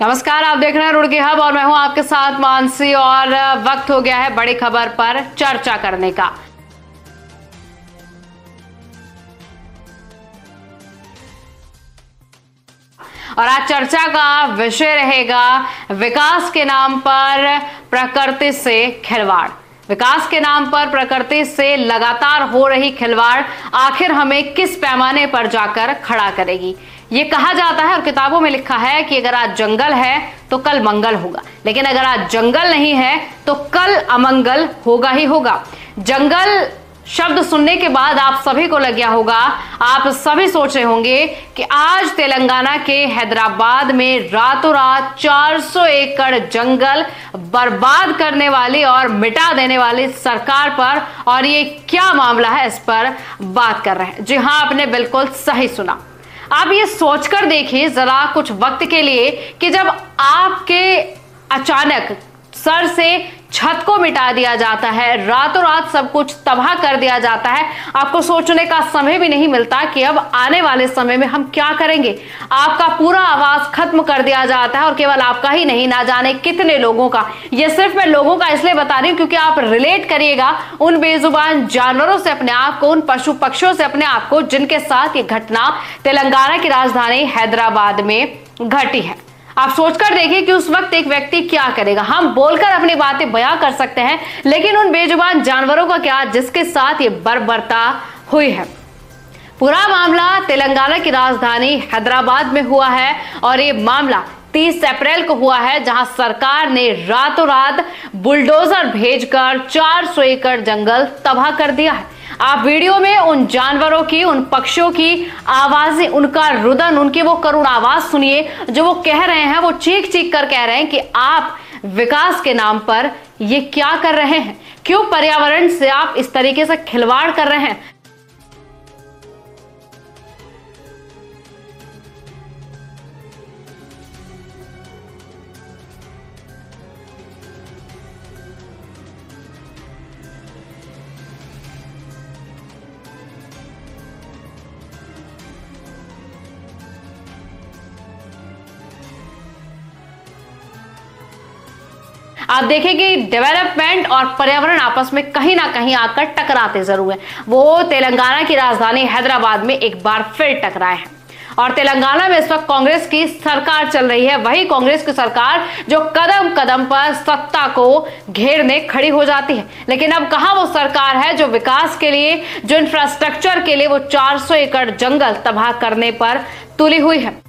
नमस्कार, आप देख रहे हैं रुड़की हब और मैं हूं आपके साथ मानसी। और वक्त हो गया है बड़ी खबर पर चर्चा करने का। और आज चर्चा का विषय रहेगा विकास के नाम पर प्रकृति से खिलवाड़। विकास के नाम पर प्रकृति से लगातार हो रही खिलवाड़ आखिर हमें किस पैमाने पर जाकर खड़ा करेगी। ये कहा जाता है और किताबों में लिखा है कि अगर आज जंगल है तो कल मंगल होगा, लेकिन अगर आज जंगल नहीं है तो कल अमंगल होगा ही होगा। जंगल शब्द सुनने के बाद आप सभी को लग गया होगा, आप सभी सोच रहे होंगे कि आज तेलंगाना के हैदराबाद में रातों रात 400 एकड़ जंगल बर्बाद करने वाली और मिटा देने वाली सरकार पर और ये क्या मामला है, इस पर बात कर रहे हैं। जी हां, आपने बिल्कुल सही सुना। आप ये सोचकर देखिए जरा कुछ वक्त के लिए कि जब आपके अचानक सर से छत को मिटा दिया जाता है, रातों रात सब कुछ तबाह कर दिया जाता है, आपको सोचने का समय भी नहीं मिलता कि अब आने वाले समय में हम क्या करेंगे। आपका पूरा आवाज खत्म कर दिया जाता है और केवल आपका ही नहीं, ना जाने कितने लोगों का। ये सिर्फ मैं लोगों का इसलिए बता रही हूं क्योंकि आप रिलेट करिएगा उन बेजुबान जानवरों से अपने आप को, उन पशु पक्षियों से अपने आप को जिनके साथ ये घटना तेलंगाना की राजधानी हैदराबाद में घटी है। आप सोचकर देखिए कि उस वक्त एक व्यक्ति क्या करेगा। हम बोलकर अपनी बातें बयां कर सकते हैं, लेकिन उन बेजुबान जानवरों का क्या जिसके साथ ये बर्बरता हुई है। पूरा मामला तेलंगाना की राजधानी हैदराबाद में हुआ है और ये मामला 30 अप्रैल को हुआ है, जहां सरकार ने रातों रात बुलडोजर भेजकर 400 एकड़ जंगल तबाह कर दिया है। आप वीडियो में उन जानवरों की, उन पक्षियों की आवाजें, उनका रुदन, उनकी वो करुण आवाज सुनिए जो वो कह रहे हैं। वो चीख चीख कर कह रहे हैं कि आप विकास के नाम पर ये क्या कर रहे हैं, क्यों पर्यावरण से आप इस तरीके से खिलवाड़ कर रहे हैं। आप देखें कि डेवलपमेंट और पर्यावरण आपस में कहीं ना कहीं आकर टकराते जरूर हैं। वो तेलंगाना की राजधानी हैदराबाद में एक बार फिर टकराए हैं। और तेलंगाना में इस वक्त कांग्रेस की सरकार चल रही है, वही कांग्रेस की सरकार जो कदम कदम पर सत्ता को घेरने खड़ी हो जाती है। लेकिन अब कहां वो सरकार है जो विकास के लिए, जो इंफ्रास्ट्रक्चर के लिए वो 400 एकड़ जंगल तबाह करने पर तुली हुई है।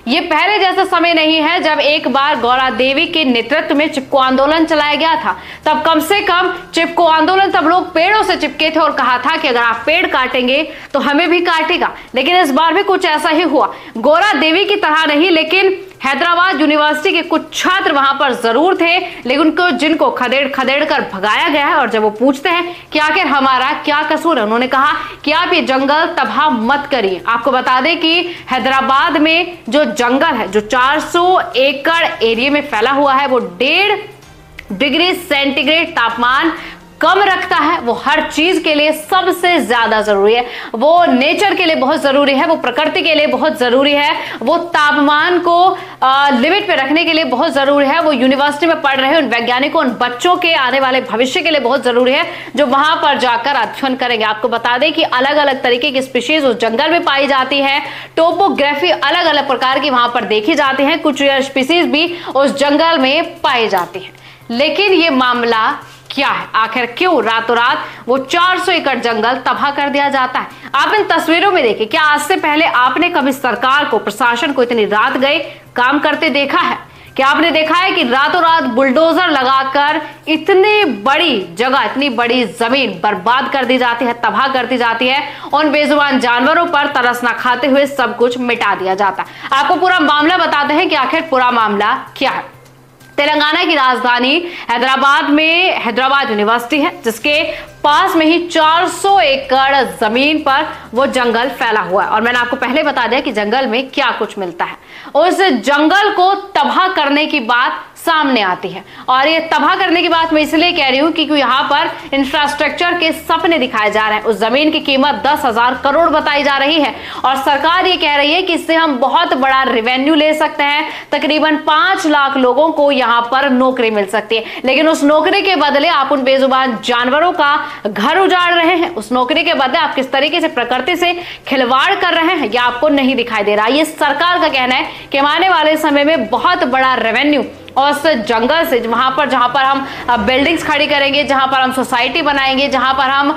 ये पहले जैसा समय नहीं है जब एक बार गौरा देवी के नेतृत्व में चिपको आंदोलन चलाया गया था। तब कम से कम चिपको आंदोलन, तब लोग पेड़ों से चिपके थे और कहा था कि अगर आप पेड़ काटेंगे तो हमें भी काटेगा। लेकिन इस बार भी कुछ ऐसा ही हुआ। गौरा देवी की तरह नहीं, लेकिन हैदराबाद यूनिवर्सिटी के कुछ छात्र वहां पर जरूर थे, लेकिन उनको जिनको खदेड़ खदेड़ कर भगाया गया है। और जब वो पूछते हैं कि आखिर हमारा क्या कसूर है, उन्होंने कहा कि आप ये जंगल तबाह मत करिए। आपको बता दें कि हैदराबाद में जो जंगल है, जो 400 एकड़ एरिया में फैला हुआ है, वो 1.5 डिग्री सेंटीग्रेड तापमान कम रखता है। वो हर चीज के लिए सबसे ज्यादा जरूरी है। वो नेचर के लिए बहुत जरूरी है, वो प्रकृति के लिए बहुत जरूरी है, वो तापमान को लिमिट पे रखने के लिए बहुत जरूरी है। वो यूनिवर्सिटी में पढ़ रहे उन वैज्ञानिकों, उन बच्चों के आने वाले भविष्य के लिए बहुत जरूरी है जो वहां पर जाकर अध्ययन करेंगे। आपको बता दें कि अलग अलग तरीके की स्पीशीज उस जंगल में पाई जाती है। टोपोग्राफी अलग अलग प्रकार की वहां पर देखी जाती है। कुछ स्पीशीज भी उस जंगल में पाई जाती है। लेकिन ये मामला क्या है, आखिर क्यों रातों रात वो 400 एकड़ जंगल तबाह कर दिया जाता है। आप इन तस्वीरों में देखिए, क्या आज से पहले आपने कभी सरकार को, प्रशासन को इतनी रात गए काम करते देखा है? कि आपने देखा है कि रातों रात बुलडोजर लगाकर इतनी बड़ी जगह, इतनी बड़ी जमीन बर्बाद कर दी जाती है, तबाह कर दी जाती है। उन बेजुबान जानवरों पर तरस ना खाते हुए सब कुछ मिटा दिया जाता है। आपको पूरा मामला बताते हैं कि आखिर पूरा मामला क्या है। तेलंगाना की राजधानी हैदराबाद में हैदराबाद यूनिवर्सिटी है, जिसके पास में ही 400 एकड़ जमीन पर वो जंगल फैला हुआ है। और मैंने आपको पहले बता दिया कि जंगल में क्या कुछ मिलता है। उस जंगल को तबाह करने की बात सामने आती है। और ये तबाह करने की बात मैं इसलिए कह रही हूं क्योंकि यहां पर इंफ्रास्ट्रक्चर के सपने दिखाए जा रहे हैं। उस जमीन की कीमत 10,000 करोड़ बताई जा रही है और सरकार ये कह रही है कि इससे हम बहुत बड़ा रेवेन्यू ले सकते हैं। तकरीबन 5 लाख लोगों को यहां पर नौकरी मिल सकती है। लेकिन उस नौकरी के बदले आप उन बेजुबान जानवरों का घर उजाड़ रहे हैं। उस नौकरी के बदले आप किस तरीके से प्रकृति से खिलवाड़ कर रहे हैं, यह आपको नहीं दिखाई दे रहा। ये सरकार का कहना है कि आने वाले समय में बहुत बड़ा रेवेन्यू और उस जंगल से, जहां पर हम बिल्डिंग्स खड़ी करेंगे, जहां पर हम सोसाइटी बनाएंगे, जहां पर हम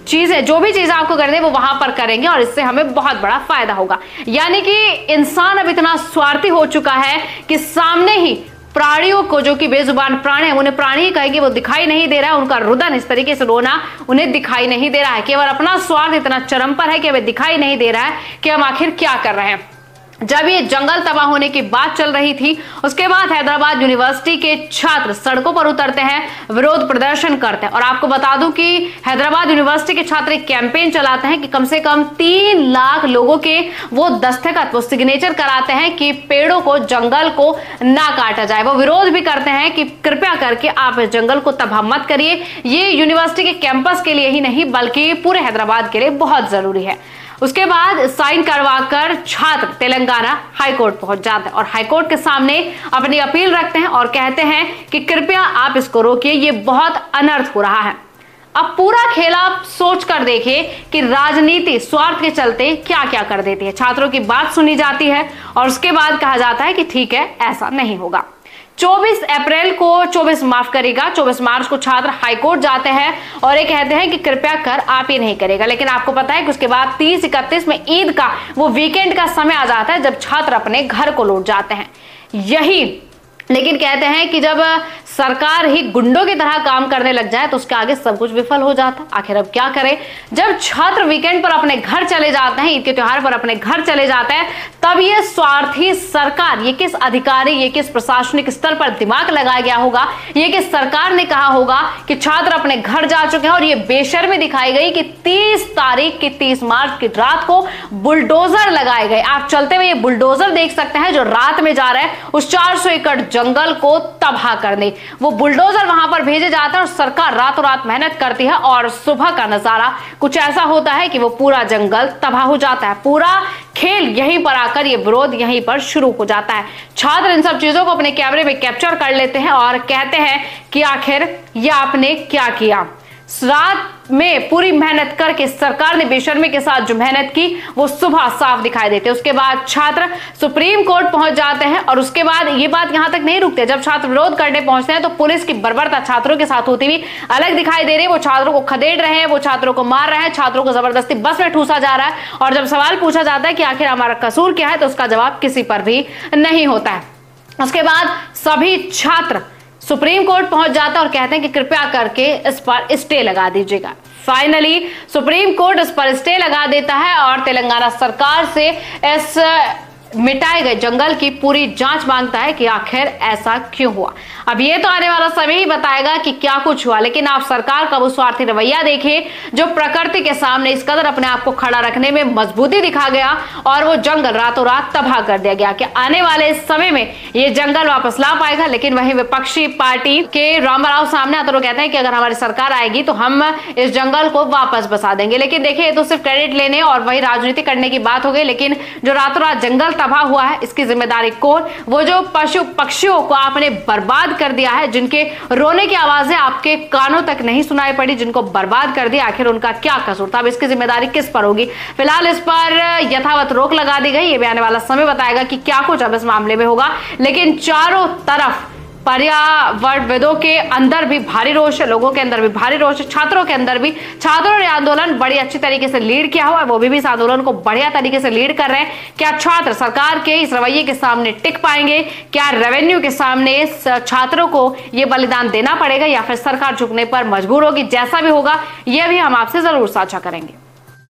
चीजें, जो भी चीजें आपको करनी है वो वहां पर करेंगे और इससे हमें बहुत बड़ा फायदा होगा। यानी कि इंसान अब इतना स्वार्थी हो चुका है कि सामने ही प्राणियों को, जो कि बेजुबान प्राणी है, उन्हें प्राणी ही कहेंगे, वो दिखाई नहीं दे रहा है। उनका रुदन, इस तरीके से रोना उन्हें दिखाई नहीं दे रहा है। केवल अपना स्वार्थ इतना चरम पर है कि हमें दिखाई नहीं दे रहा है कि हम आखिर क्या कर रहे हैं। जब ये जंगल तबाह होने की बात चल रही थी, उसके बाद हैदराबाद यूनिवर्सिटी के छात्र सड़कों पर उतरते हैं, विरोध प्रदर्शन करते हैं। और आपको बता दूं कि हैदराबाद यूनिवर्सिटी के छात्र एक कैंपेन चलाते हैं कि कम से कम 3 लाख लोगों के वो दस्तखत, वो सिग्नेचर कराते हैं कि पेड़ों को, जंगल को ना काटा जाए। वो विरोध भी करते हैं कि कृपया करके आप इस जंगल को तबाह मत करिए। ये यूनिवर्सिटी के कैंपस के लिए ही नहीं बल्कि पूरे हैदराबाद के लिए बहुत जरूरी है। उसके बाद साइन करवाकर छात्र तेलंगाना हाईकोर्ट पहुंच जाते हैं और हाईकोर्ट के सामने अपनी अपील रखते हैं और कहते हैं कि कृपया आप इसको रोकिए, ये बहुत अनर्थ हो रहा है। अब पूरा खेल आप सोच कर देखिए कि राजनीति स्वार्थ के चलते क्या क्या कर देती है। छात्रों की बात सुनी जाती है और उसके बाद कहा जाता है कि ठीक है, ऐसा नहीं होगा। 24 मार्च को छात्र हाईकोर्ट जाते हैं और ये कहते हैं कि कृपया कर आप ये नहीं करेगा। लेकिन आपको पता है कि उसके बाद 30-31 में ईद का वो वीकेंड का समय आ जाता है जब छात्र अपने घर को लौट जाते हैं। लेकिन कहते हैं कि जब सरकार ही गुंडों की तरह काम करने लग जाए तो उसके आगे सब कुछ विफल हो जाता। आखिर अब क्या करें? जब छात्र वीकेंड पर अपने घर चले जाते हैं, ईद के त्योहार पर अपने घर चले जाते हैं, तब ये स्वार्थी सरकार, ये किस अधिकारी, ये किस प्रशासनिक स्तर पर दिमाग लगाया गया होगा, ये किस सरकार ने कहा होगा कि छात्र अपने घर जा चुके हैं। और ये बेशर्मी दिखाई गई कि 30 मार्च की रात को बुलडोजर लगाए गए। आप चलते हुए ये बुलडोजर देख सकते हैं जो रात में जा रहे हैं उस 400 एकड़ जंगल को तबाह करने। वो बुलडोजर वहां पर भेजे जाते हैं और सरकार रातों रात मेहनत करती है और सुबह का नजारा कुछ ऐसा होता है कि वो पूरा जंगल तबाह हो जाता है। पूरा खेल यहीं पर आकर, ये विरोध यहीं पर शुरू हो जाता है। छात्र इन सब चीजों को अपने कैमरे में कैप्चर कर लेते हैं और कहते हैं कि आखिर ये आपने क्या किया। रात में पूरी मेहनत करके सरकार ने बेशर्मी के साथ जो मेहनत की वो सुबह साफ दिखाई देते। उसके बाद छात्र सुप्रीम कोर्ट पहुंच जाते हैं और उसके बाद ये बात यहां तक नहीं रुकते। जब छात्र विरोध करने पहुंचते हैं तो पुलिस की बर्बरता छात्रों के साथ होती हुई अलग दिखाई दे रही है। वो छात्रों को खदेड़ रहे हैं, वो छात्रों को मार रहे हैं, छात्रों को जबरदस्ती बस में ठूसा जा रहा है। और जब सवाल पूछा जाता है कि आखिर हमारा कसूर क्या है तो उसका जवाब किसी पर भी नहीं होता है। उसके बाद सभी छात्र सुप्रीम कोर्ट पहुंच जाता है और कहते हैं कि कृपया करके इस पर स्टे लगा दीजिएगा। फाइनली सुप्रीम कोर्ट इस पर स्टे लगा देता है और तेलंगाना सरकार से इस मिटाए गए जंगल की पूरी जांच मांगता है कि आखिर ऐसा क्यों हुआ। अब ये तो आने वाला समय ही बताएगा कि क्या कुछ हुआ। लेकिन आप सरकार का वो स्वार्थी रवैया देखिए जो प्रकृति के सामने इस कदर अपने आप को खड़ा रखने में मजबूती दिखा गया और वो जंगल रातों रात तबाह कर दिया गया कि आने वाले समय में ये जंगल वापस ला पाएगा। लेकिन वही विपक्षी पार्टी के रामाराव सामने आते, वो कहते हैं कि अगर हमारी सरकार आएगी तो हम इस जंगल को वापस बसा देंगे। लेकिन देखिए, तो सिर्फ क्रेडिट लेने और वही राजनीति करने की बात हो गई। लेकिन जो रातों रात जंगल तबाह हुआ है इसकी जिम्मेदारी कौन? वो जो पशु पक्षियों को आपने बर्बाद कर दिया है, जिनके रोने की आवाजें आपके कानों तक नहीं सुनाई पड़ी, जिनको बर्बाद कर दिया, आखिर उनका क्या कसूर था? अब इसकी जिम्मेदारी किस पर होगी? फिलहाल इस पर यथावत रोक लगा दी गई। ये भी आने वाला समय बताएगा कि क्या कुछ अब इस मामले में होगा। लेकिन चारों तरफ पर्यावरणविदों के अंदर भी भारी रोष है, लोगों के अंदर भी भारी रोष है, छात्रों के अंदर भी। छात्रों ने आंदोलन बड़ी अच्छी तरीके से लीड किया हुआ है, वो भी इस आंदोलन को बढ़िया तरीके से लीड कर रहे हैं। क्या छात्र सरकार के इस रवैये के सामने टिक पाएंगे? क्या रेवेन्यू के सामने इस छात्रों को यह बलिदान देना पड़ेगा या फिर सरकार झुकने पर मजबूर होगी? जैसा भी होगा यह भी हम आपसे जरूर साझा करेंगे।